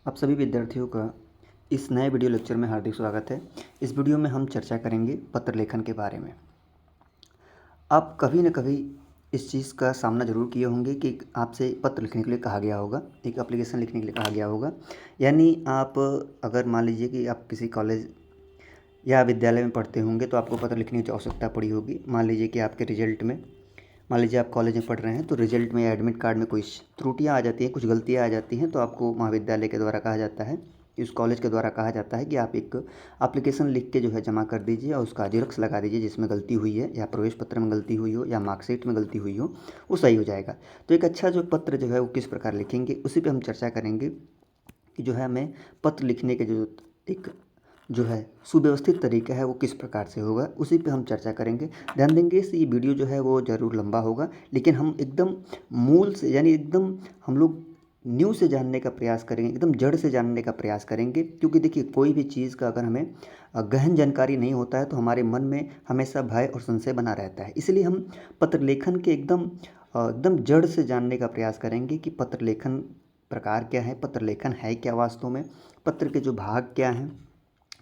आप सभी विद्यार्थियों का इस नए वीडियो लेक्चर में हार्दिक स्वागत है। इस वीडियो में हम चर्चा करेंगे पत्र लेखन के बारे में। आप कभी न कभी इस चीज़ का सामना ज़रूर किए होंगे कि आपसे पत्र लिखने के लिए कहा गया होगा, एक एप्लीकेशन लिखने के लिए कहा गया होगा। यानी आप अगर मान लीजिए कि आप किसी कॉलेज या विद्यालय में पढ़ते होंगे तो आपको पत्र लिखने की आवश्यकता पड़ी होगी। मान लीजिए कि आपके रिजल्ट में, मान लीजिए आप कॉलेज में पढ़ रहे हैं तो रिजल्ट में या एडमिट कार्ड में कुछ त्रुटियां आ जाती हैं, कुछ गलतियां आ जाती हैं, तो आपको महाविद्यालय के द्वारा कहा जाता है, उस कॉलेज के द्वारा कहा जाता है कि आप एक एप्लीकेशन लिख के जो है जमा कर दीजिए और उसका जेरॉक्स लगा दीजिए जिसमें गलती हुई है, या प्रवेश पत्र में गलती हुई हो या मार्कशीट में गलती हुई हो, वो सही हो जाएगा। तो एक अच्छा जो पत्र जो है वो किस प्रकार लिखेंगे उसी पर हम चर्चा करेंगे कि जो है हमें पत्र लिखने के जो एक जो है सुव्यवस्थित तरीका है वो किस प्रकार से होगा, उसी पे हम चर्चा करेंगे। ध्यान देंगे इस ये वीडियो जो है वो ज़रूर लंबा होगा, लेकिन हम एकदम मूल से यानी एकदम हम लोग न्यू से जानने का प्रयास करेंगे, एकदम जड़ से जानने का प्रयास करेंगे। क्योंकि देखिए कोई भी चीज़ का अगर हमें गहन जानकारी नहीं होता है तो हमारे मन में हमेशा भय और संशय बना रहता है। इसलिए हम पत्र लेखन के एकदम जड़ से जानने का प्रयास करेंगे कि पत्र लेखन प्रकार क्या है, पत्र लेखन है क्या वास्तव में, पत्र के जो भाग क्या हैं,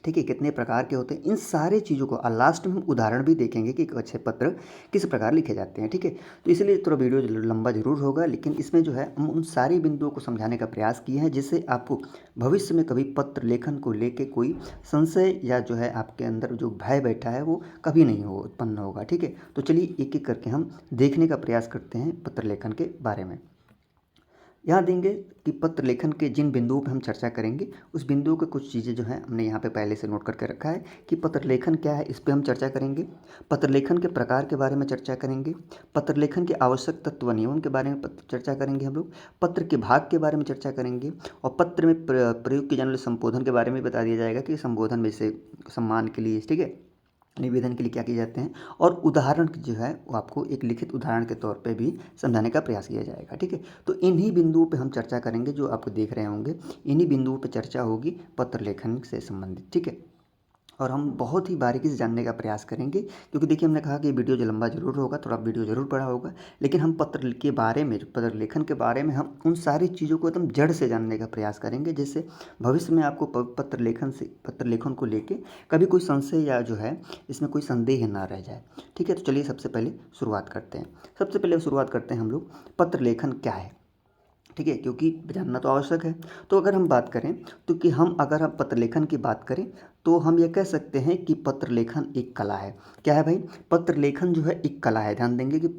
ठीक है, कितने प्रकार के होते हैं, इन सारे चीज़ों को और लास्ट में हम उदाहरण भी देखेंगे कि एक अच्छे पत्र किस प्रकार लिखे जाते हैं। ठीक है, तो इसलिए थोड़ा वीडियो लंबा जरूर होगा, लेकिन इसमें जो है हम उन सारे बिंदुओं को समझाने का प्रयास किए हैं जिससे आपको भविष्य में कभी पत्र लेखन को लेके कोई संशय या जो है आपके अंदर जो भय बैठा है वो कभी नहीं हो उत्पन्न होगा। ठीक है, तो चलिए एक एक करके हम देखने का प्रयास करते हैं पत्र लेखन के बारे में। यहाँ देंगे कि पत्र लेखन के जिन बिंदुओं पर हम चर्चा करेंगे उस बिंदुओं के कुछ चीज़ें जो हैं हमने यहाँ पे पहले से नोट करके रखा है कि पत्र लेखन क्या है, इस पे हम चर्चा करेंगे। पत्र लेखन के प्रकार के बारे में चर्चा करेंगे, पत्र लेखन के आवश्यक तत्व व नियमों के बारे में चर्चा करेंगे हम लोग, पत्र के भाग के बारे में चर्चा करेंगे, और पत्र में प्रयोग किए जाने वाले संबोधन के बारे में बता दिया जाएगा कि संबोधन में से सम्मान के लिए, ठीक है, निवेदन के लिए क्या किए जाते हैं, और उदाहरण जो है वो आपको एक लिखित उदाहरण के तौर पे भी समझाने का प्रयास किया जाएगा। ठीक है, तो इन्हीं बिंदुओं पे हम चर्चा करेंगे जो आपको देख रहे होंगे, इन्हीं बिंदुओं पे चर्चा होगी पत्र लेखन से संबंधित। ठीक है, और हम बहुत ही बारीकी से जानने का प्रयास करेंगे क्योंकि देखिए हमने कहा कि वीडियो जो लंबा जरूर होगा, थोड़ा वीडियो जरूर बड़ा होगा, लेकिन हम पत्र के बारे में, पत्र लेखन के बारे में हम उन सारी चीज़ों को एकदम जड़ से जानने का प्रयास करेंगे जिससे भविष्य में आपको पत्र लेखन को लेके कभी कोई संशय या जो है इसमें कोई संदेह ना रह जाए। ठीक है, तो चलिए सबसे पहले शुरुआत करते हैं। सबसे पहले शुरुआत करते हैं हम लोग पत्र लेखन क्या है। ठीक है, क्योंकि जानना तो आवश्यक है। तो अगर हम बात करें तो कि अगर हम पत्र लेखन की बात करें तो हम ये कह सकते हैं कि पत्र लेखन एक कला है। क्या है भाई? पत्र लेखन जो है एक कला है। ध्यान देंगे कि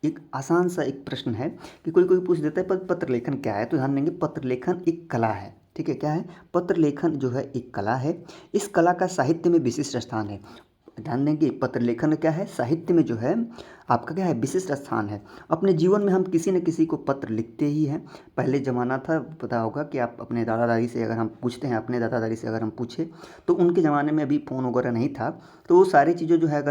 एक आसान सा एक प्रश्न है कि कोई कोई पूछ देता है पत्र लेखन क्या है, तो ध्यान देंगे पत्र लेखन एक कला है। ठीक है, क्या है? पत्र लेखन जो है एक कला है। इस कला का साहित्य में विशिष्ट स्थान है। ध्यान देंगे पत्र लेखन क्या है, साहित्य में जो है आपका क्या है, विशिष्ट स्थान है। अपने जीवन में हम किसी न किसी को पत्र लिखते ही हैं। पहले ज़माना था, पता होगा कि आप अपने दादा दादी से अगर हम पूछते हैं, अपने दादा दादी से अगर हम पूछे तो उनके ज़माने में अभी फ़ोन वगैरह नहीं था, तो वो सारी चीज़ें जो है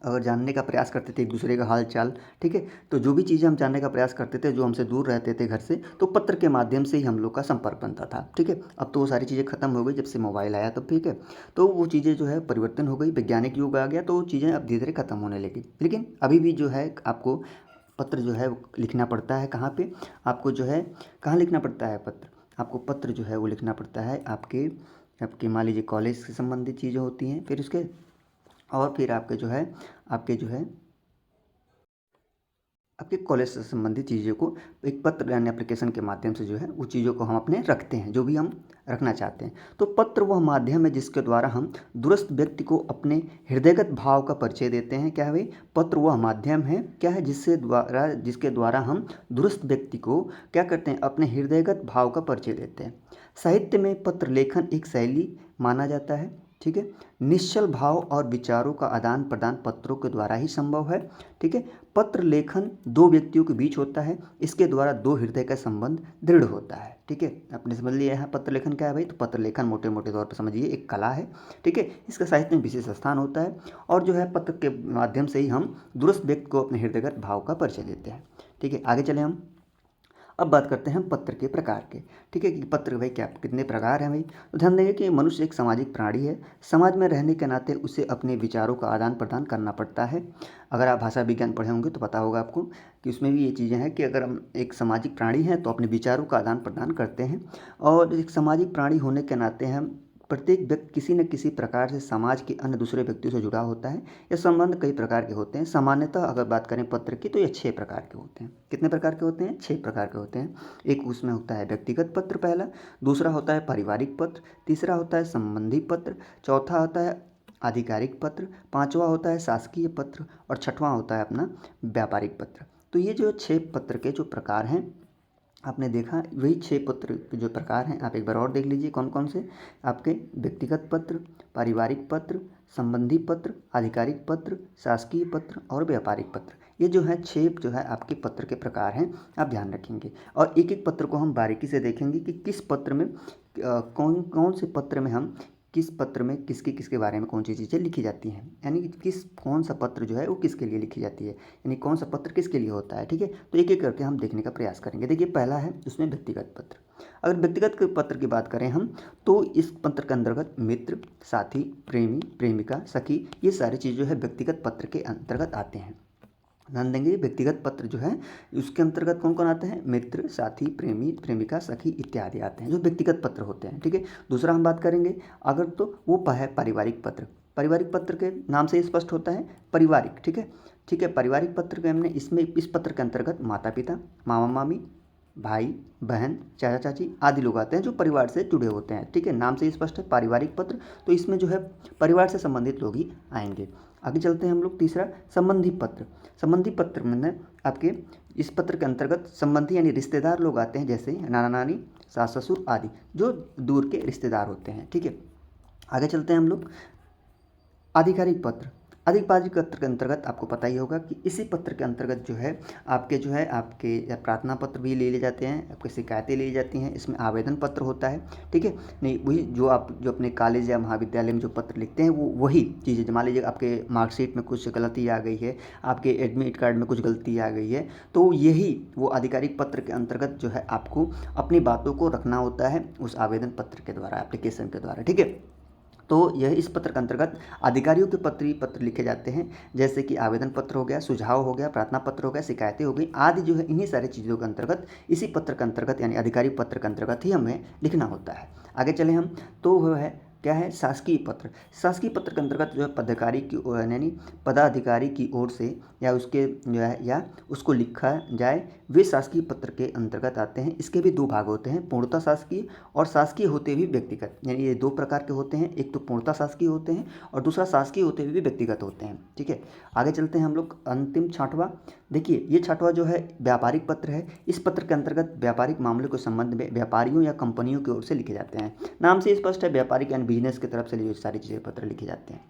अगर जानने का प्रयास करते थे एक दूसरे का हाल चाल, ठीक है, तो जो भी चीज़ें हम जानने का प्रयास करते थे, जो हमसे दूर रहते थे घर से, तो पत्र के माध्यम से ही हम लोग का संपर्क बनता था। ठीक है, अब तो वो सारी चीज़ें ख़त्म हो गई जब से मोबाइल आया तब। ठीक है, तो वो चीज़ें जो है परिवर्तन हो गई, वैज्ञानिक युग आ गया तो वो चीज़ें अब धीरे धीरे ख़त्म होने लगी। लेकिन अभी भी जो है आपको पत्र जो है लिखना पड़ता है। कहाँ पे आपको जो है, कहाँ लिखना पड़ता है पत्र? आपको पत्र जो है वो लिखना पड़ता है आपके आपके मान लीजिए कॉलेज से संबंधित चीज़ें होती हैं, फिर उसके और फिर आपके जो है आपके कॉलेज से संबंधित चीज़ों को एक पत्र यानी एप्लीकेशन के माध्यम से जो है वो चीज़ों को हम अपने रखते हैं, जो भी हम रखना चाहते हैं। तो पत्र वह माध्यम है जिसके द्वारा हम दूरस्थ व्यक्ति को अपने हृदयगत भाव का परिचय देते हैं। क्या है भाई? पत्र वह माध्यम है, क्या है, जिसके द्वारा हम दूरस्थ व्यक्ति को क्या करते हैं, अपने हृदयगत भाव का परिचय देते हैं। साहित्य में पत्र लेखन एक शैली माना जाता है। ठीक है, निश्चल भाव और विचारों का आदान प्रदान पत्रों के द्वारा ही संभव है। ठीक है, पत्र लेखन दो व्यक्तियों के बीच होता है, इसके द्वारा दो हृदय का संबंध दृढ़ होता है। ठीक है, आपने समझ लिया है पत्र लेखन क्या है भाई? तो पत्र लेखन मोटे मोटे तौर पर समझिए एक कला है। ठीक है, इसका साहित्य में विशेष स्थान होता है और जो है पत्र के माध्यम से ही हम दूरस्थ व्यक्ति को अपने हृदयगत भाव का परिचय देते हैं। ठीक है, आगे चले हम। अब बात करते हैं हम पत्र के प्रकार के। ठीक है, कि पत्र भाई क्या कितने प्रकार हैं भाई। तो ध्यान देंगे कि मनुष्य एक सामाजिक प्राणी है। समाज में रहने के नाते उसे अपने विचारों का आदान प्रदान करना पड़ता है। अगर आप भाषा विज्ञान पढ़े होंगे तो पता होगा आपको कि उसमें भी ये चीज़ें हैं कि अगर हम एक सामाजिक प्राणी हैं तो अपने विचारों का आदान प्रदान करते हैं। और एक सामाजिक प्राणी होने के नाते हम प्रत्येक व्यक्ति किसी न किसी प्रकार से समाज के अन्य दूसरे व्यक्तियों से जुड़ा होता है। ये संबंध कई प्रकार के होते हैं। सामान्यतः अगर बात करें पत्र की तो ये 6 प्रकार के होते हैं। कितने प्रकार के होते हैं? 6 प्रकार के होते हैं। एक उसमें होता है व्यक्तिगत पत्र पहला, दूसरा होता है पारिवारिक पत्र, तीसरा होता है संबंधी पत्र, चौथा होता है आधिकारिक पत्र, पांचवा होता है शासकीय पत्र और छठवां होता है अपना व्यापारिक पत्र। तो ये जो 6 पत्र के जो प्रकार हैं आपने देखा, वही 6 पत्र के जो प्रकार हैं आप एक बार और देख लीजिए कौन कौन से। आपके व्यक्तिगत पत्र, पारिवारिक पत्र, संबंधी पत्र, आधिकारिक पत्र, शासकीय पत्र और व्यापारिक पत्र। ये जो है 6 जो है आपके पत्र के प्रकार हैं, आप ध्यान रखेंगे। और एक एक पत्र को हम बारीकी से देखेंगे कि किस पत्र में कौन कौन से पत्र में हम किस पत्र में किसके किसके बारे में कौन सी चीज़ें लिखी जाती हैं, यानी कि कौन सा पत्र जो है वो किसके लिए लिखी जाती है, यानी कौन सा पत्र किसके लिए होता है। ठीक है, तो एक एक करके हम देखने का प्रयास करेंगे। देखिए पहला है उसमें व्यक्तिगत पत्र। अगर व्यक्तिगत पत्र की बात करें हम तो इस पत्र के अंतर्गत मित्र, साथी, प्रेमी, प्रेमिका, सखी, ये सारी चीज़ जो है व्यक्तिगत पत्र के अंतर्गत आते हैं। ध्यान देंगे व्यक्तिगत पत्र जो है उसके अंतर्गत कौन कौन आते हैं? मित्र, साथी, प्रेमी, प्रेमिका, सखी इत्यादि आते हैं जो व्यक्तिगत पत्र होते हैं। ठीक है, दूसरा हम बात करेंगे अगर तो वो है पारिवारिक पत्र। पारिवारिक पत्र के नाम से स्पष्ट होता है पारिवारिक। ठीक है, ठीक है, पारिवारिक पत्र के हमने इसमें इस पत्र के अंतर्गत माता पिता, मामा मामी, भाई बहन, चाचा चाची आदि लोग आते हैं जो परिवार से जुड़े होते हैं। ठीक है, नाम से स्पष्ट है पारिवारिक पत्र, तो इसमें जो है परिवार से संबंधित लोग ही आएंगे। आगे चलते हैं हम लोग तीसरा संबंधी पत्र। संबंधी पत्र में आपके इस पत्र के अंतर्गत संबंधी यानी रिश्तेदार लोग आते हैं, जैसे नाना नानी, सास ससुर आदि जो दूर के रिश्तेदार होते हैं। ठीक है, आगे चलते हैं हम लोग आधिकारिक पत्र। आधिकारिक पत्र के अंतर्गत आपको पता ही होगा कि इसी पत्र के अंतर्गत जो है आपके प्रार्थना पत्र भी ले जाते हैं, आपकी शिकायतें ली जाती हैं, इसमें आवेदन पत्र होता है। ठीक है, नहीं वही जो आप जो अपने कॉलेज या महाविद्यालय में जो पत्र लिखते हैं वो वही चीज़ें। मान लीजिए आपके मार्कशीट में कुछ गलती आ गई है, आपके एडमिट कार्ड में कुछ गलती आ गई है, तो यही वो आधिकारिक पत्र के अंतर्गत जो है आपको अपनी बातों को रखना होता है उस आवेदन पत्र के द्वारा, एप्लीकेशन के द्वारा। ठीक है, तो यह इस पत्र के अंतर्गत अधिकारियों के पत्र लिखे जाते हैं, जैसे कि आवेदन पत्र हो गया, सुझाव हो गया, प्रार्थना पत्र हो गया, शिकायतें हो गई आदि जो है इन्हीं सारी चीज़ों के अंतर्गत इसी पत्र के अंतर्गत यानी आधिकारिक पत्र के अंतर्गत ही हमें लिखना होता है। आगे चले हम तो वो है क्या है शासकीय पत्र। शासकीय पत्र के अंतर्गत जो है पदाधिकारी की यानी पदाधिकारी की ओर से या उसके जो है या उसको लिखा जाए वे शासकीय पत्र के अंतर्गत आते हैं। इसके भी 2 भाग होते हैं, पूर्णतः शासकीय और शासकीय होते हुए व्यक्तिगत, यानी ये 2 प्रकार के होते हैं। एक तो पूर्णतः शासकीय होते हैं और दूसरा शासकीय होते हुए भी व्यक्तिगत होते हैं। ठीक है, आगे चलते हैं हम लोग अंतिम 6वां। देखिए ये 6वां जो है व्यापारिक पत्र है। इस पत्र के अंतर्गत व्यापारिक मामले के संबंध में व्यापारियों या कंपनियों की ओर से लिखे जाते हैं। नाम से स्पष्ट है व्यापारिक यानी बिजनेस की तरफ से ये सारी चीज़ें पत्र लिखे जाते हैं।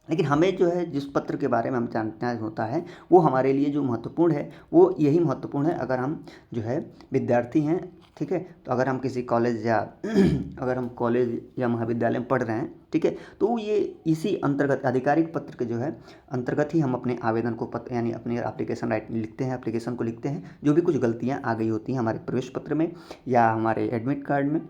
लेकिन हमें जो है जिस पत्र के बारे में हम जानना होता है वो हमारे लिए जो महत्वपूर्ण है वो यही महत्वपूर्ण है अगर हम जो है विद्यार्थी हैं। ठीक है, तो अगर हम किसी कॉलेज या अगर हम कॉलेज या महाविद्यालय में पढ़ रहे हैं, ठीक है, तो ये इसी अंतर्गत आधिकारिक पत्र के जो है अंतर्गत ही हम अपने आवेदन को पत्र यानी अपने एप्लीकेशन लिखते हैं, एप्लीकेशन को लिखते हैं। जो भी कुछ गलतियाँ आ गई होती हैं हमारे प्रवेश पत्र में या हमारे एडमिट कार्ड में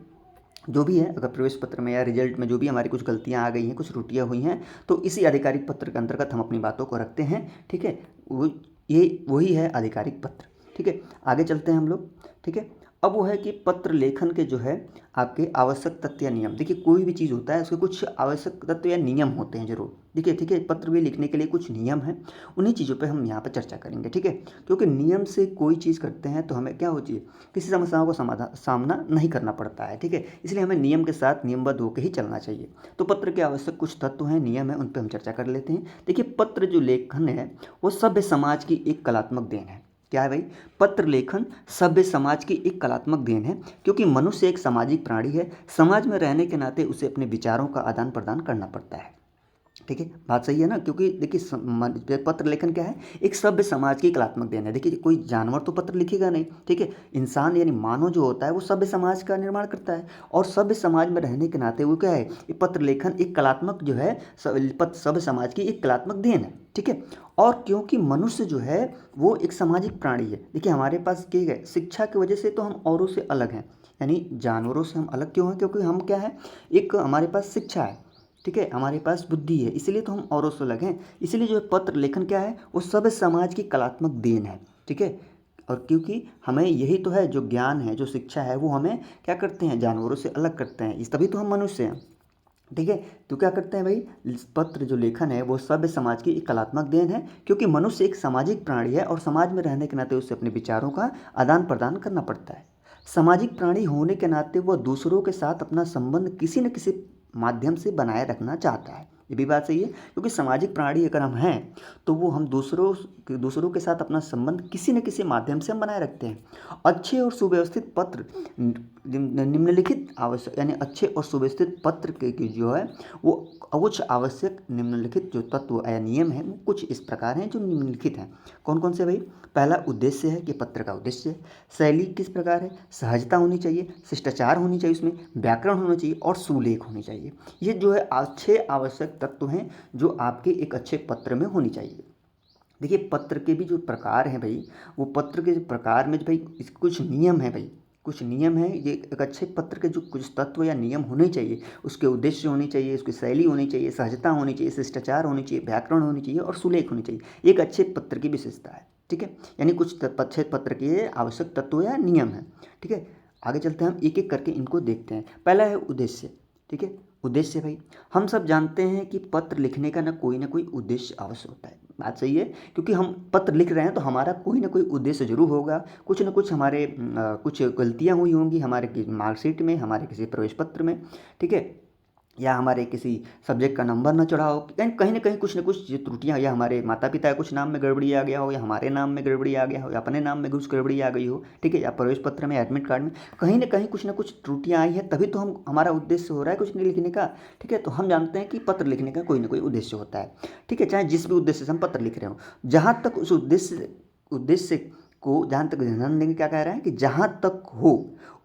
जो भी है, अगर प्रवेश पत्र में या रिजल्ट में जो भी हमारी कुछ गलतियां आ गई हैं, कुछ त्रुटियां हुई हैं, तो इसी आधिकारिक पत्र के अंतर्गत हम अपनी बातों को रखते हैं। ठीक है, ये वही है आधिकारिक पत्र। ठीक है, आगे चलते हैं हम लोग। ठीक है, अब वो है कि पत्र लेखन के जो है आपके आवश्यक तथ्य या नियम। देखिए कोई भी चीज़ होता है उसके कुछ आवश्यक तत्व या नियम होते हैं जरूर। देखिए ठीक है, पत्र भी लिखने के लिए कुछ नियम हैं, उन्हीं चीज़ों पे हम यहाँ पर चर्चा करेंगे। ठीक है, क्योंकि नियम से कोई चीज़ करते हैं तो हमें क्या होती है, किसी समस्याओं को सामना नहीं करना पड़ता है। ठीक है, इसलिए हमें नियम के साथ नियमबद्ध होकर ही चलना चाहिए। तो पत्र के आवश्यक कुछ तत्व हैं, नियम हैं, उन पर हम चर्चा कर लेते हैं। देखिए पत्र जो लेखन है वो सभ्य समाज की एक कलात्मक देन है। क्या है भाई? पत्र लेखन सभ्य समाज की एक कलात्मक देन है, क्योंकि मनुष्य एक सामाजिक प्राणी है। समाज में रहने के नाते उसे अपने विचारों का आदान प्रदान करना पड़ता है। ठीक है, बात सही है ना, क्योंकि देखिए पत्र लेखन क्या है, एक सभ्य समाज की कलात्मक देन है। देखिए कोई जानवर तो पत्र लिखेगा नहीं, ठीक है, इंसान यानी मानव जो होता है वो सभ्य समाज का निर्माण करता है, और सभ्य समाज में रहने के नाते वो क्या है, ये पत्र लेखन एक कलात्मक जो है सभ्य समाज की एक कलात्मक देन है। ठीक है, और क्योंकि मनुष्य जो है वो एक सामाजिक प्राणी है। देखिए हमारे पास क्या है, शिक्षा की वजह से तो हम औरों से अलग हैं, यानी जानवरों से हम अलग क्यों हैं, क्योंकि हम क्या है, एक हमारे पास शिक्षा है, ठीक है, हमारे पास बुद्धि है, इसलिए तो हम औरों से अलग हैं। इसलिए जो पत्र लेखन क्या है, वो सभ्य समाज की कलात्मक देन है। ठीक है, और क्योंकि हमें यही तो है, जो ज्ञान है, जो शिक्षा है, वो हमें क्या करते हैं, जानवरों से अलग करते हैं, इस तभी तो हम मनुष्य हैं। ठीक है, तो क्या करते हैं भाई, पत्र जो लेखन है वो सभ्य समाज की एक कलात्मक देन है, क्योंकि मनुष्य एक सामाजिक प्राणी है और समाज में रहने के नाते उसे अपने विचारों का आदान प्रदान करना पड़ता है। सामाजिक प्राणी होने के नाते वह दूसरों के साथ अपना संबंध किसी न किसी माध्यम से बनाए रखना चाहता है। ये भी बात सही है, क्योंकि सामाजिक प्राणी अगर हम हैं तो वो हम दूसरों के साथ अपना संबंध किसी न किसी माध्यम से हम बनाए रखते हैं। अच्छे और सुव्यवस्थित पत्र निम्नलिखित आवश्यक, यानी अच्छे और सुव्यवस्थित पत्र के जो है वो कुछ आवश्यक निम्नलिखित जो तत्व या नियम है वो कुछ इस प्रकार हैं जो निम्नलिखित हैं। कौन कौन से भाई, पहला उद्देश्य है कि पत्र का उद्देश्य, शैली किस प्रकार है, सहजता होनी चाहिए, शिष्टाचार होनी चाहिए, उसमें व्याकरण होना चाहिए और सुलेख होनी चाहिए। ये जो है अच्छे आवश्यक तत्व हैं जो आपके एक अच्छे पत्र में होनी चाहिए। देखिए पत्र के भी जो प्रकार हैं भाई, वो पत्र के प्रकार में भाई कुछ नियम है भाई, कुछ नियम है। ये एक अच्छे पत्र के जो कुछ तत्व या नियम होने चाहिए, उसके उद्देश्य होनी चाहिए, उसकी शैली होनी चाहिए, सहजता होनी चाहिए, शिष्टाचार होनी चाहिए, व्याकरण होनी चाहिए और सुलेख होनी चाहिए। एक अच्छे पत्र की विशेषता है। ठीक है, यानी कुछ अच्छे पत्र के आवश्यक तत्व या नियम है। ठीक है, आगे चलते हैं, हम एक एक करके इनको देखते हैं। पहला है उद्देश्य। ठीक है, उद्देश्य भाई, हम सब जानते हैं कि पत्र लिखने का ना कोई उद्देश्य अवश्य होता है। बात सही है, क्योंकि हम पत्र लिख रहे हैं तो हमारा कोई ना कोई उद्देश्य जरूर होगा। कुछ ना कुछ हमारे कुछ गलतियां हुई होंगी हमारे मार्कशीट में, हमारे किसी प्रवेश पत्र में, ठीक है, या हमारे किसी सब्जेक्ट का नंबर ना चढ़ा हो, कहीं ना कहीं कुछ ना कुछ त्रुटियां, या हमारे माता पिता के कुछ नाम में गड़बड़ी आ गया हो, या हमारे नाम में गड़बड़ी आ गया हो, या अपने नाम में कुछ गड़बड़ी आ गई हो। ठीक है, या प्रवेश पत्र में, एडमिट कार्ड में कहीं ना कहीं कुछ ना कुछ त्रुटियां आई है, तभी तो हमारा उद्देश्य हो रहा है कुछ नहीं लिखने का। ठीक है, तो हम जानते हैं कि पत्र लिखने का कोई ना कोई उद्देश्य होता है। ठीक है, चाहे जिस भी उद्देश्य से हम पत्र लिख रहे हो, जहाँ तक उस उद्देश्य को, जहाँ तक ध्यान देंगे, क्या कह रहा है कि जहाँ तक हो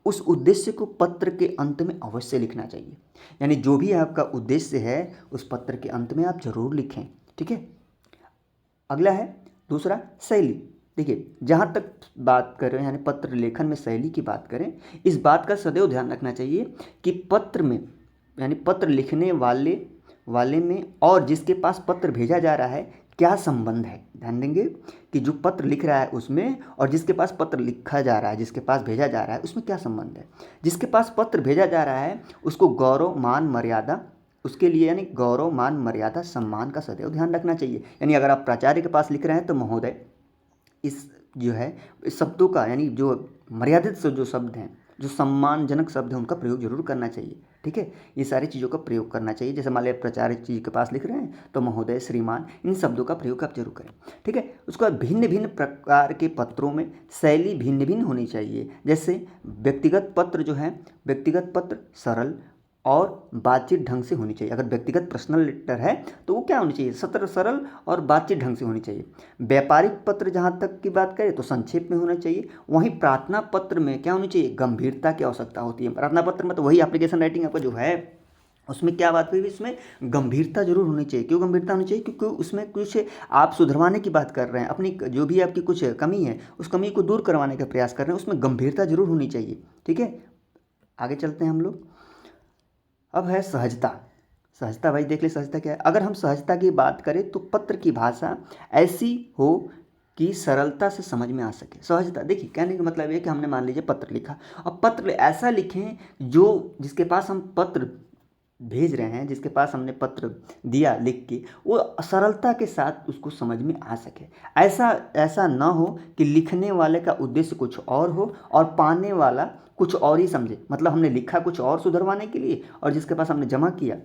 उस उद्देश्य को पत्र के अंत में अवश्य लिखना चाहिए। यानी जो भी आपका उद्देश्य है उस पत्र के अंत में आप जरूर लिखें। ठीक है, अगला है दूसरा, शैली। देखिए जहाँ तक बात करें, यानी पत्र लेखन में शैली की बात करें, इस बात का सदैव ध्यान रखना चाहिए कि पत्र में, यानी पत्र लिखने वाले में और जिसके पास पत्र भेजा जा रहा है क्या संबंध है। ध्यान देंगे कि जो पत्र लिख रहा है उसमें और जिसके पास पत्र लिखा जा रहा है, जिसके पास भेजा जा रहा है, उसमें क्या संबंध है। जिसके पास पत्र भेजा जा रहा है उसको गौरव मान मर्यादा, उसके लिए यानी गौरव मान मर्यादा सम्मान का सदैव ध्यान रखना चाहिए। यानी अगर आप प्राचार्य के पास लिख रहे हैं तो महोदय, इस जो है इस शब्दों का, यानी जो मर्यादित से जो शब्द हैं, जो सम्मानजनक शब्द हैं, उनका प्रयोग जरूर करना चाहिए। ठीक है, ये सारी चीज़ों का प्रयोग करना चाहिए। जैसे मान लिया प्राचार्य जी के पास लिख रहे हैं तो महोदय, श्रीमान, इन शब्दों का प्रयोग आप जरूर करें। ठीक है, उसके बाद भिन्न भिन्न प्रकार के पत्रों में शैली भिन्न भिन्न होनी चाहिए। जैसे व्यक्तिगत पत्र जो है, व्यक्तिगत पत्र सरल और बातचीत ढंग से होनी चाहिए। अगर व्यक्तिगत पर्सनल लेटर है तो वो क्या होनी चाहिए, सत्र सरल और बातचीत ढंग से होनी चाहिए। व्यापारिक पत्र जहाँ तक की बात करें तो संक्षेप में होना चाहिए। वहीं प्रार्थना पत्र में क्या होनी चाहिए, गंभीरता की आवश्यकता होती है। प्रार्थना पत्र में तो वही एप्लीकेशन राइटिंग आपका जो है उसमें क्या बात हुई, इसमें गंभीरता जरूर होनी चाहिए। क्यों गंभीरता होनी चाहिए, क्योंकि उसमें कुछ आप सुधरवाने की बात कर रहे हैं, अपनी जो भी आपकी कुछ कमी है उस कमी को दूर करवाने का प्रयास कर रहे हैं, उसमें गंभीरता जरूर होनी चाहिए। ठीक है, आगे चलते हैं हम लोग। अब है सहजता। सहजता भाई देख ले, सहजता क्या है। अगर हम सहजता की बात करें तो पत्र की भाषा ऐसी हो कि सरलता से समझ में आ सके। सहजता, देखिए कहने का मतलब ये कि हमने मान लीजिए पत्र लिखा, और पत्र ऐसा लिखें जो जिसके पास हम पत्र भेज रहे हैं, जिसके पास हमने पत्र दिया लिख के, वो सरलता के साथ उसको समझ में आ सके। ऐसा ना हो कि लिखने वाले का उद्देश्य कुछ और हो और पाने वाला कुछ और ही समझे। मतलब हमने लिखा कुछ और सुधरवाने के लिए, और जिसके पास हमने जमा किया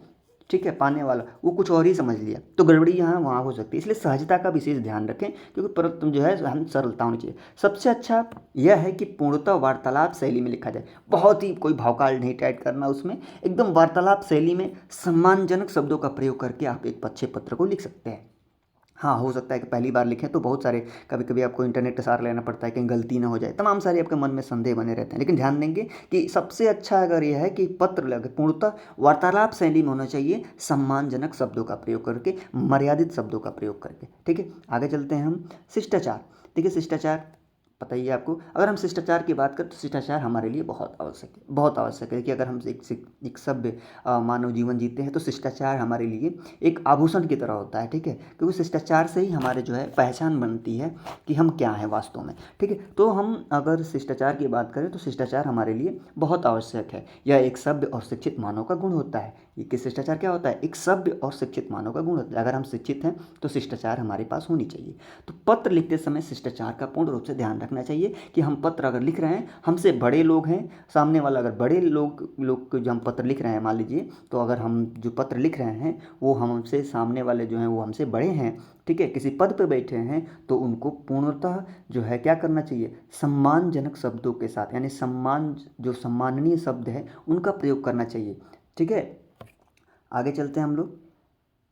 ठीक है, पाने वाला वो कुछ और ही समझ लिया, तो गड़बड़ी यहाँ वहाँ हो सकती है। इसलिए सहजता का विशेष ध्यान रखें, क्योंकि पर तुम जो है हम सरलता होनी चाहिए। सबसे अच्छा यह है कि पूर्णतः वार्तालाप शैली में लिखा जाए, बहुत ही कोई भावकाल नहीं टाइप करना उसमें, एकदम वार्तालाप शैली में सम्मानजनक शब्दों का प्रयोग करके आप एक अच्छे पत्र को लिख सकते हैं। हाँ, हो सकता है कि पहली बार लिखें तो बहुत सारे कभी कभी आपको इंटरनेट का सहारा लेना पड़ता है, कहीं गलती ना हो जाए, तमाम सारे आपके मन में संदेह बने रहते हैं। लेकिन ध्यान देंगे कि सबसे अच्छा अगर यह है कि पत्र लगे पूर्णतः वार्तालाप शैली में होना चाहिए, सम्मानजनक शब्दों का प्रयोग करके, मर्यादित शब्दों का प्रयोग करके। ठीक है, आगे चलते हैं हम। शिष्टाचार। देखिए शिष्टाचार पता ही है आपको। अगर हम शिष्टाचार की बात करें तो शिष्टाचार हमारे लिए बहुत आवश्यक है, बहुत आवश्यक है कि अगर हम एक सभ्य मानव जीवन जीते हैं तो शिष्टाचार हमारे लिए एक आभूषण की तरह होता है। ठीक है, क्योंकि शिष्टाचार से ही हमारे जो है पहचान बनती है कि हम क्या हैं वास्तव में। ठीक है, तो हम अगर शिष्टाचार की बात करें तो शिष्टाचार हमारे लिए बहुत आवश्यक है। यह एक सभ्य और शिक्षित मानव का गुण होता है। ये कि शिष्टाचार क्या होता है? एक सभ्य और शिक्षित मानव का गुण होता है। अगर हम शिक्षित हैं तो शिष्टाचार हमारे पास होनी चाहिए। तो पत्र लिखते समय शिष्टाचार का पूर्ण रूप से ध्यान रखना चाहिए कि हम पत्र अगर लिख रहे हैं, हमसे बड़े लोग हैं, सामने वाला अगर बड़े लोग जो हम पत्र लिख रहे हैं मान लीजिए, तो अगर हम जो पत्र लिख रहे हैं वो हमसे सामने वाले जो हैं वो हमसे बड़े हैं, ठीक है, किसी पद पर बैठे हैं, तो उनको पूर्णतः जो है क्या करना चाहिए? सम्मानजनक शब्दों के साथ, यानी सम्मान जो सम्माननीय शब्द है उनका प्रयोग करना चाहिए। ठीक है, आगे चलते हैं हम लोग।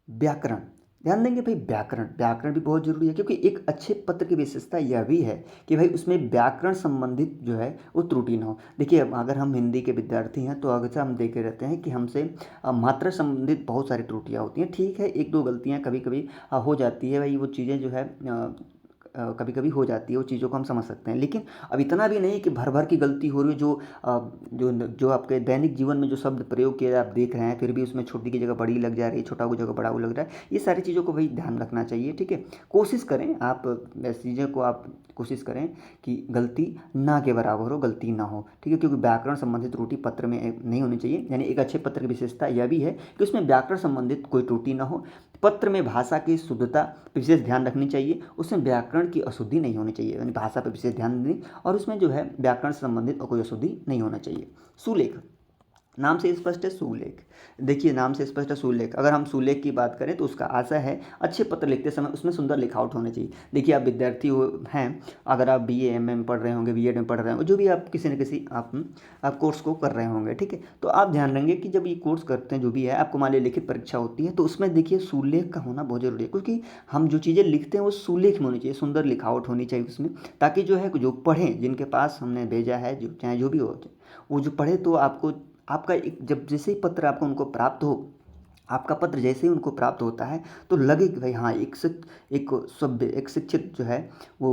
व्याकरण। ध्यान देंगे भाई, व्याकरण व्याकरण भी बहुत जरूरी है, क्योंकि एक अच्छे पत्र की विशेषता यह भी है कि भाई उसमें व्याकरण संबंधित जो है वो त्रुटि ना हो। देखिए अगर हम हिंदी के विद्यार्थी हैं तो अक्सर हम देखे रहते हैं कि हमसे मात्रा संबंधित बहुत सारी त्रुटियां होती हैं। ठीक है, एक दो गलतियां कभी कभी हो जाती है भाई, वो चीज़ें जो है कभी कभी हो जाती है, वो चीज़ों को हम समझ सकते हैं। लेकिन अब इतना भी नहीं कि भर भर की गलती हो रही है। जो आपके दैनिक जीवन में जो शब्द प्रयोग किए आप देख रहे हैं, फिर भी उसमें छोटी की जगह बड़ी लग जा रही है, छोटा की जगह बड़ा लग रहा है, ये सारी चीज़ों को भाई ध्यान रखना चाहिए। ठीक है, कोशिश करें आप ऐसी चीज़ों को आप कोशिश करें कि गलती ना के बराबर हो, गलती ना हो। ठीक है, क्योंकि व्याकरण संबंधित त्रुटि पत्र में नहीं होनी चाहिए। यानी एक अच्छे पत्र की विशेषता यह भी है कि उसमें व्याकरण संबंधित कोई त्रुटि ना हो। पत्र में भाषा की शुद्धता पर विशेष ध्यान रखनी चाहिए, उसमें व्याकरण की अशुद्धि नहीं होनी चाहिए, यानी भाषा पर विशेष ध्यान दें, और उसमें जो है व्याकरण से संबंधित कोई अशुद्धि नहीं होना चाहिए। सुलेख। नाम से स्पष्ट है सुलेख। देखिए नाम से स्पष्ट है सुलेख। अगर हम सुलेख की बात करें तो उसका आशय है अच्छे पत्र लिखते समय उसमें सुंदर लिखावट होनी चाहिए। देखिए आप विद्यार्थी हैं, अगर आप BA MM में पढ़ रहे होंगे, B.Ed में पढ़ रहे होंगे, जो भी आप किसी न किसी आप कोर्स को कर रहे होंगे, ठीक है, तो आप ध्यान रखेंगे कि जब ये कोर्स करते हैं जो भी है, आपको मान लीजिए लिखित परीक्षा होती है, तो उसमें देखिए सुलेख का होना बहुत जरूरी है, क्योंकि हम जो चीज़ें लिखते हैं वो सुलेख में होनी चाहिए, सुंदर लिखावट होनी चाहिए उसमें, ताकि जो है जो पढ़ें, जिनके पास हमने भेजा है, जो चाहे जो भी हो, वो जो पढ़े तो आपको आपका एक जब जैसे ही पत्र आपको उनको प्राप्त हो, आपका पत्र जैसे ही उनको प्राप्त होता है तो लगे कि भाई हाँ एक सभ्य एक शिक्षित जो है वो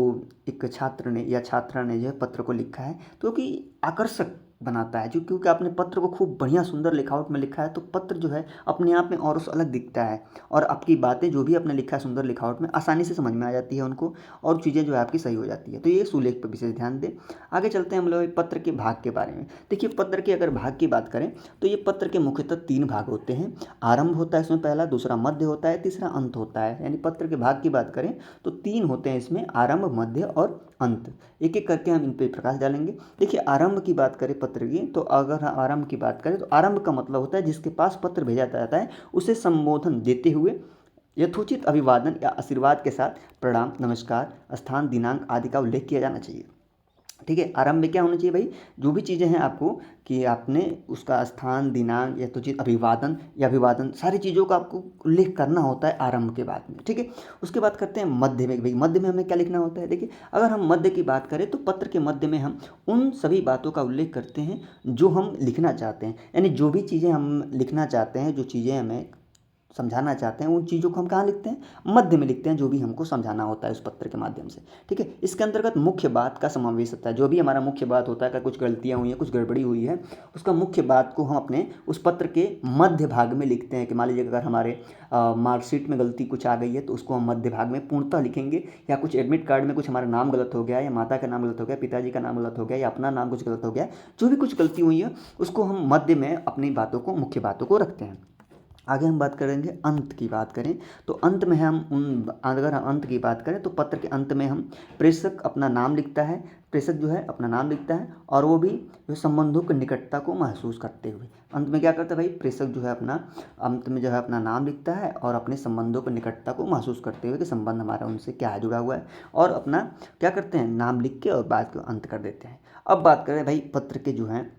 एक छात्र ने या छात्रा ने जो है पत्र को लिखा है, क्योंकि आकर्षक बनाता है, जो क्योंकि आपने पत्र को खूब बढ़िया सुंदर लिखावट में लिखा है, तो पत्र जो है अपने आप में और उस अलग दिखता है, और आपकी बातें जो भी आपने लिखा है सुंदर लिखावट में आसानी से समझ में आ जाती है उनको, और चीज़ें जो है आपकी सही हो जाती है। तो ये सुलेख पर विशेष ध्यान दें। आगे चलते हैं हम लोग पत्र के भाग के बारे में। देखिए पत्र के अगर भाग की बात करें तो ये पत्र के मुख्यतः 3 भाग होते हैं। आरंभ होता है इसमें पहला, दूसरा मध्य होता है, तीसरा अंत होता है। यानी पत्र के भाग की बात करें तो 3 होते हैं इसमें, आरंभ, मध्य और अंत। एक एक करके हम इन पर प्रकाश डालेंगे। देखिए आरंभ की बात करें पत्र की, तो अगर हम आरंभ की बात करें तो आरंभ का मतलब होता है जिसके पास पत्र भेजा जाता है उसे संबोधन देते हुए यथोचित अभिवादन या आशीर्वाद के साथ प्रणाम, नमस्कार, स्थान, दिनांक आदि का उल्लेख किया जाना चाहिए। ठीक है, आरंभ में क्या होना चाहिए भाई, जो भी चीज़ें हैं आपको कि आपने उसका स्थान, दिनांक या तो चीज़ अभिवादन सारी चीज़ों का आपको उल्लेख करना होता है आरंभ के बाद में। ठीक है, उसके बाद करते हैं मध्य में। भाई मध्य में हमें क्या लिखना होता है? देखिए अगर हम मध्य की बात करें तो पत्र के मध्य में हम उन सभी बातों का उल्लेख करते हैं जो हम लिखना चाहते हैं, यानी जो भी चीज़ें हम लिखना चाहते हैं, जो चीज़ें हमें समझाना चाहते हैं, उन चीज़ों को हम कहाँ लिखते हैं? मध्य में लिखते हैं, जो भी हमको समझाना होता है उस पत्र के माध्यम से। ठीक है, इसके अंतर्गत मुख्य बात का समावेश होता है। जो भी हमारा मुख्य बात होता है, अगर कुछ गलतियाँ हुई हैं, कुछ गड़बड़ी हुई है, उसका मुख्य बात को हम अपने उस पत्र के मध्य भाग में लिखते हैं। कि मान लीजिए अगर हमारे मार्कशीट में गलती कुछ आ गई है तो उसको हम मध्य भाग में पूर्णतः लिखेंगे, या कुछ एडमिट कार्ड में कुछ हमारा नाम गलत हो गया, या माता का नाम गलत हो गया, पिताजी का नाम गलत हो गया, या अपना नाम कुछ गलत हो गया, जो भी कुछ गलती हुई है उसको हम मध्य में अपनी बातों को, मुख्य बातों को रखते हैं। आगे हम बात करेंगे अंत की बात करें तो अंत में हम अगर हम अंत की बात करें तो पत्र के अंत में हम प्रेषक अपना नाम लिखता है, प्रेषक जो है अपना नाम लिखता है और वो भी जो संबंधों की निकटता को महसूस करते हुए अंत में क्या करता है भाई, प्रेषक जो है अपना अंत में जो है अपना नाम लिखता है और अपने संबंधों की निकटता को महसूस करते हुए कि संबंध हमारा उनसे क्या जुड़ा हुआ है, और अपना क्या करते हैं, नाम लिख के और बात को अंत कर देते हैं। अब बात करें भाई पत्र के जो हैं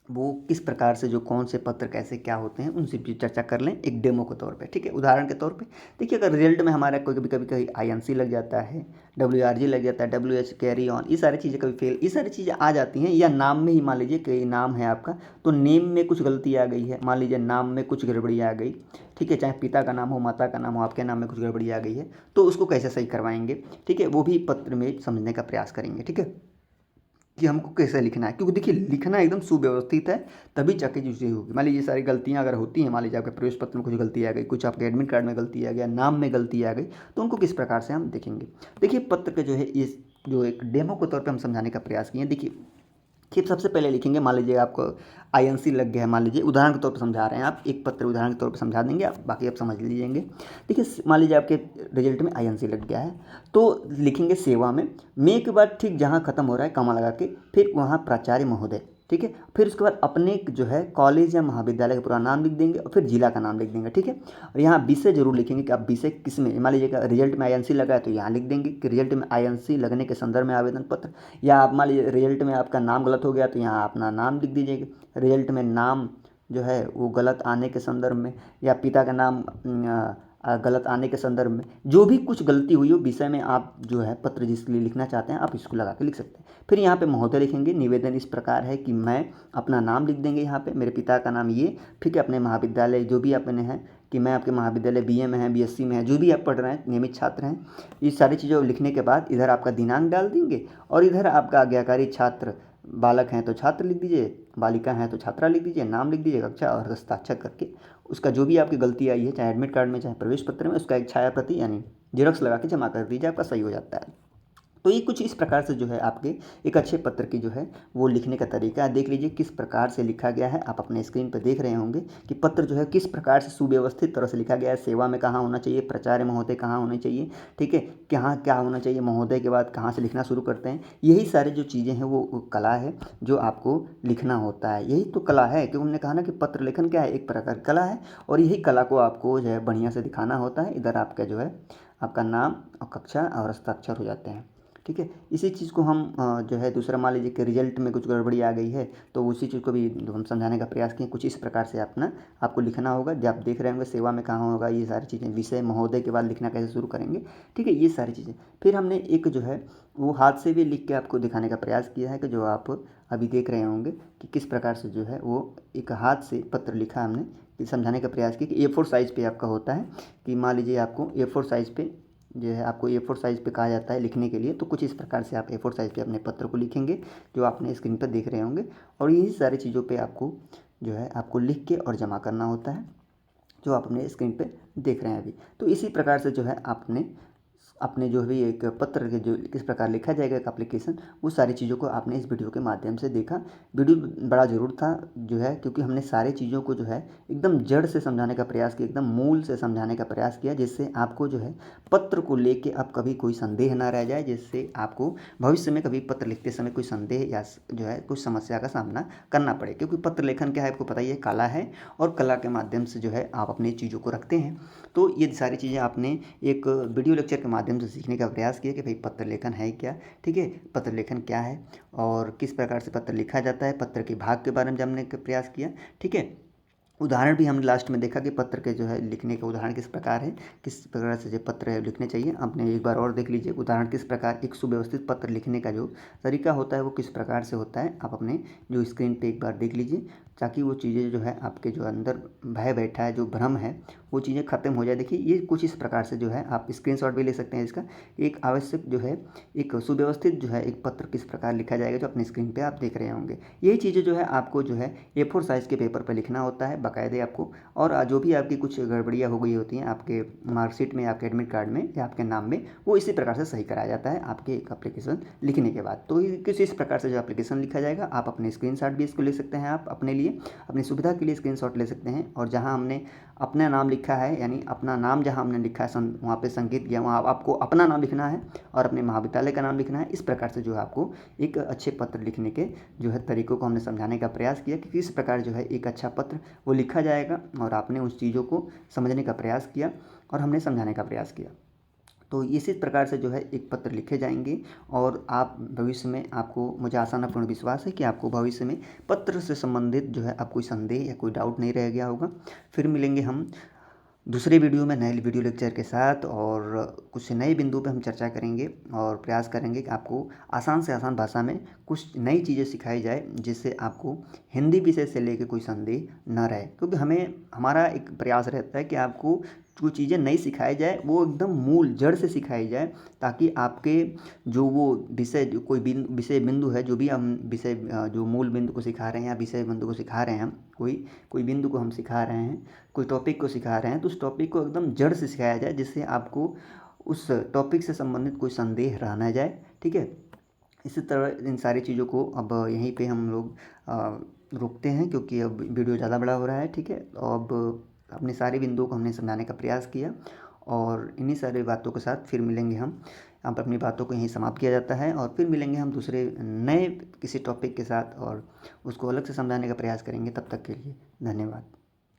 वो किस प्रकार से, जो कौन से पत्र कैसे क्या होते हैं, उनसे भी चर्चा कर लें एक डेमो के तौर पे। ठीक है, उदाहरण के तौर पे देखिए, अगर रिजल्ट में हमारा कोई कभी कभी कहीं INC लग जाता है, WRG लग जाता है, WH कैरी ऑन, ये सारी चीज़ें कभी फेल, ये सारी चीज़ें आ जाती हैं। या नाम में ही मान लीजिए कि नाम है आपका, तो नेम में कुछ गलती आ गई है, मान लीजिए नाम में कुछ गड़बड़ी आ गई, ठीक है, चाहे पिता का नाम हो, माता का नाम हो, आपके नाम में कुछ गड़बड़ी आ गई है, तो उसको कैसे सही करवाएंगे, ठीक है, वो भी पत्र में समझने का प्रयास करेंगे। ठीक है, कि हमको कैसे लिखना है, क्योंकि देखिए लिखना एकदम सुव्यवस्थित है तभी जाके जो चीज़ होगी। मान लीजिए सारी गलतियां अगर होती हैं, मान लीजिए आपके प्रवेश पत्र में कुछ गलती आ गई, कुछ आपके एडमिट कार्ड में गलती आ गया, नाम में गलती आ गई, तो उनको किस प्रकार से हम देखेंगे। देखिए पत्र के जो है इस जो एक डेमो के तौर पर हम समझाने का प्रयास किए। देखिए कि सबसे पहले लिखेंगे, मान लीजिए आपको INC लग गया है, मान लीजिए उदाहरण के तौर पर समझा रहे हैं, आप एक पत्र उदाहरण के तौर पर समझा देंगे, आप बाकी आप समझ लीजिएंगे। देखिए मान लीजिए आपके रिजल्ट में INC लग गया है, तो लिखेंगे सेवा में के बाद ठीक जहाँ खत्म हो रहा है कॉमा लगा के, फिर वहाँ प्राचार्य महोदय। ठीक है, फिर उसके बाद अपने जो है कॉलेज या महाविद्यालय का पूरा नाम लिख देंगे और फिर जिला का नाम लिख देंगे। ठीक है, और यहाँ विषय जरूर लिखेंगे कि आप विषय किस में, मान लीजिएगा रिजल्ट में INC लगा है तो यहाँ लिख देंगे कि रिजल्ट में INC लगने के संदर्भ में आवेदन पत्र, या आप मान लीजिए रिजल्ट में आपका नाम गलत हो गया तो यहाँ अपना नाम लिख दीजिएगा, रिजल्ट में नाम जो है वो गलत आने के संदर्भ में, या पिता का नाम गलत आने के संदर्भ में, जो भी कुछ गलती हुई हो विषय में आप जो है पत्र जिसके लिए लिखना चाहते हैं आप इसको लगा के लिख सकते हैं। फिर यहाँ पे महोदय लिखेंगे, निवेदन इस प्रकार है कि मैं अपना नाम लिख देंगे यहाँ पे, मेरे पिता का नाम ये, ठीक है, अपने महाविद्यालय जो भी अपने हैं कि मैं आपके महाविद्यालय BA में है, BSc में है, जो भी आप पढ़ रहे हैं, नियमित छात्र हैं, ये सारी चीज़ें लिखने के बाद इधर आपका दिनांक डाल देंगे और इधर आपका आज्ञाकारी छात्र, बालक हैं तो छात्र लिख दीजिए, बालिका हैं तो छात्रा लिख दीजिए, नाम लिख दीजिए, कक्षा और हस्ताक्षर करके उसका जो भी आपकी गलती आई है, चाहे एडमिट कार्ड में चाहे प्रवेश पत्र में, उसका एक छाया प्रति यानी जेरॉक्स लगा के जमा कर दीजिए, आपका सही हो जाता है। तो ये कुछ इस प्रकार से जो है आपके एक अच्छे पत्र की जो है वो लिखने का तरीका है। देख लीजिए किस प्रकार से लिखा गया है, आप अपने स्क्रीन पर देख रहे होंगे कि पत्र जो है किस प्रकार से सुव्यवस्थित तरह से लिखा गया है। सेवा में कहाँ होना चाहिए, प्राचार्य महोदय कहाँ होने चाहिए, ठीक है, कहाँ क्या होना चाहिए, महोदय के बाद कहाँ से लिखना शुरू करते हैं, यही सारी जो चीज़ें हैं वो कला है जो आपको लिखना होता है। यही तो कला है, क्योंकि हमने कहा ना कि पत्र लेखन क्या है, एक प्रकार की कला है, और यही कला को आपको जो है बढ़िया से दिखाना होता है। इधर आपका जो है आपका नाम और कक्षा और हस्ताक्षर हो जाते हैं। ठीक है, इसी चीज़ को हम जो है दूसरा मान लीजिए कि रिजल्ट में कुछ गड़बड़ी आ गई है तो उसी चीज़ को भी हम समझाने का प्रयास किए। कुछ इस प्रकार से अपना आपको लिखना होगा, जब आप देख रहे होंगे सेवा में कहाँ होगा, ये सारी चीज़ें, विषय महोदय के बाद लिखना कैसे शुरू करेंगे, ठीक है, ये सारी चीज़ें। फिर हमने एक जो है वो हाथ से भी लिख के आपको दिखाने का प्रयास किया है कि जो आप अभी देख रहे होंगे कि किस प्रकार से जो है वो एक हाथ से पत्र लिखा हमने समझाने का प्रयास किया कि A4 साइज़ पे आपका होता है, कि मान लीजिए आपको A4 साइज़ पे जो है आपको A4 साइज़ पे कहा जाता है लिखने के लिए, तो कुछ इस प्रकार से आप A4 साइज़ पे अपने पत्र को लिखेंगे जो आपने स्क्रीन पर देख रहे होंगे। और यही सारी चीज़ों पे आपको जो है आपको लिख के और जमा करना होता है जो आप अपने स्क्रीन पे देख रहे हैं अभी। तो इसी प्रकार से जो है आपने अपने जो भी एक पत्र के जो किस प्रकार लिखा जाएगा एक एप्लीकेशन, वो सारी चीज़ों को आपने इस वीडियो के माध्यम से देखा। वीडियो बड़ा ज़रूर था जो है, क्योंकि हमने सारी चीज़ों को जो है एकदम जड़ से समझाने का प्रयास किया, एकदम मूल से समझाने का प्रयास किया, जिससे आपको जो है पत्र को लेके अब कभी कोई संदेह ना रह जाए, जिससे आपको भविष्य में कभी पत्र लिखते समय कोई संदेह या जो है कुछ समस्या का सामना करना पड़े। क्योंकि पत्र लेखन क्या है आपको पता ही है, कला है, और कला के माध्यम से जो है आप अपनी चीज़ों को रखते हैं। तो ये सारी चीज़ें आपने एक वीडियो लेक्चर के माध्यम से सीखने का प्रयास किया कि भाई पत्र लेखन है क्या, ठीक है, पत्र लेखन क्या है और किस प्रकार से पत्र लिखा जाता है, पत्र के भाग के बारे में जानने का प्रयास किया। ठीक है, उदाहरण भी हमने लास्ट में देखा कि पत्र के जो है लिखने के उदाहरण किस प्रकार है, किस प्रकार से जो पत्र है लिखने चाहिए। आपने एक बार और देख लीजिए उदाहरण किस प्रकार एक सुव्यवस्थित पत्र लिखने का जो तरीका होता है वो किस प्रकार से होता है। आप अपने जो स्क्रीन पे एक बार देख लीजिए, ताकि वो चीज़ें जो है आपके जो अंदर भय बैठा है, जो भ्रम है, वो चीज़ें ख़त्म हो जाए। देखिए ये कुछ इस प्रकार से जो है आप स्क्रीनशॉट भी ले सकते हैं इसका। एक आवश्यक जो है एक सुव्यवस्थित जो है एक पत्र किस प्रकार लिखा जाएगा जो अपनी स्क्रीन पे आप देख रहे होंगे। यही चीज़ें जो है आपको जो है A4 साइज़ के पेपर पर लिखना होता है बाकायदे आपको, और जो भी आपकी कुछ गड़बड़ियाँ हो गई होती हैं आपके मार्कशीट में, आपके एडमिट कार्ड में या आपके नाम में, वो इसी प्रकार से सही कराया जाता है आपके एक एप्लीकेशन लिखने के बाद। तो किस इस प्रकार से जो एप्लीकेशन लिखा जाएगा, आप अपने स्क्रीनशॉट भी इसको ले सकते हैं आप अपने लिए, चाहिए। अपनी सुविधा के लिए स्क्रीनशॉट ले सकते हैं और जहाँ हमने अपना नाम लिखा है, यानी अपना नाम जहाँ हमने लिखा है वहाँ पे संकेत किया, वहाँ आपको अपना नाम लिखना है और अपने महाविद्यालय का नाम लिखना है। इस प्रकार से जो है आपको एक अच्छे पत्र लिखने के जो है तरीक़ों को हमने समझाने का प्रयास किया कि किस प्रकार जो है एक अच्छा पत्र वो लिखा जाएगा, और आपने उस चीज़ों को समझने का प्रयास किया और हमने समझाने का प्रयास किया। तो इसी प्रकार से जो है एक पत्र लिखे जाएंगे और आप भविष्य में, आपको, मुझे आशा पूर्ण विश्वास है कि आपको भविष्य में पत्र से संबंधित जो है अब कोई संदेह या कोई डाउट नहीं रह गया होगा। फिर मिलेंगे हम दूसरे वीडियो में नए वीडियो लेक्चर के साथ, और कुछ नए बिंदु पे हम चर्चा करेंगे और प्रयास करेंगे कि आपको आसान से आसान भाषा में कुछ नई चीज़ें सिखाई जाए, जिससे आपको हिंदी विषय से लेकर कोई संदेह न रहे। क्योंकि हमारा एक प्रयास रहता है कि आपको जो चीज़ें नई सिखाई जाए वो एकदम मूल जड़ से सिखाई जाए, ताकि आपके जो वो विषय, जो कोई विषय बिंदु है, जो भी हम विषय जो मूल बिंदु को सिखा रहे हैं या विषय बिंदु को सिखा रहे हैं, हम कोई बिंदु को हम सिखा रहे हैं, कोई टॉपिक को सिखा रहे हैं, तो उस टॉपिक को एकदम जड़ से सिखाया जाए, जिससे आपको उस टॉपिक से संबंधित कोई संदेह रह ना जाए। ठीक है, इसी तरह इन सारी चीज़ों को अब यहीं पे हम लोग रोकते हैं, क्योंकि अब वीडियो ज़्यादा बड़ा हो रहा है। ठीक है, तो अब अपने सारे बिंदुओं को हमने समझाने का प्रयास किया, और इन्हीं सारी बातों के साथ फिर मिलेंगे हम। अब अपनी बातों को यहीं समाप्त किया जाता है, और फिर मिलेंगे हम दूसरे नए किसी टॉपिक के साथ, और उसको अलग से समझाने का प्रयास करेंगे। तब तक के लिए धन्यवाद।